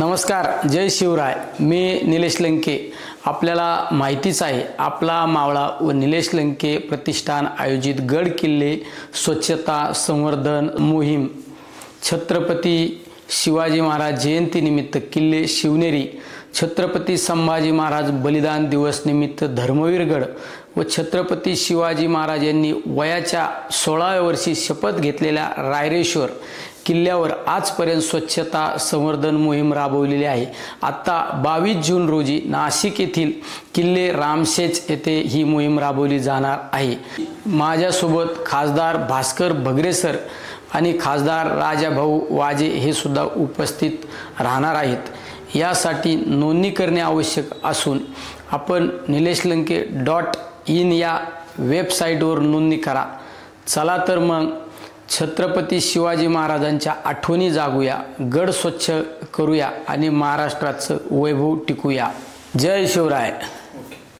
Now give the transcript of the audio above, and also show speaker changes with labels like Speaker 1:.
Speaker 1: नमस्कार, जय शिवराय। मी निलेश लंके। आपल्याला माहितीच आहे, आपला मावळा व निलेश लंके प्रतिष्ठान आयोजित गड किल्ले स्वच्छता संवर्धन मोहीम छत्रपती शिवाजी महाराज जयंतीनिमित्त किल्ले शिवनेरी, छत्रपती संभाजी महाराज बलिदान दिवस निमित्त धर्मवीर गड व छत्रपती शिवाजी महाराज यांनी वयाच्या 16व्या वर्षी शपथ घेतलेल्या रायरेश्वर किल्ल्यावर आजपर्यंत स्वच्छता संवर्धन मोहीम राबवलेली आहे। आता 22 जून रोजी नाशिक येथील किल्ले रामशेज येथे ही मोहीम राबवली जाणार आहे। माझ्यासोबत खासदार भास्कर भगरे सर आणि खासदार राजाभाऊ वाजे हे सुद्धा उपस्थित राहणार आहेत। यासाठी नोंदणी करणे आवश्यक असून आपण nilesh.lanke.in या वेबसाईटवर नोंदणी करा। चला तर मग छत्रपती शिवाजी महाराजांच्या आठवणी जागूया, गड स्वच्छ करूया आणि महाराष्ट्राचं वैभव टिकूया। जय शिवराय।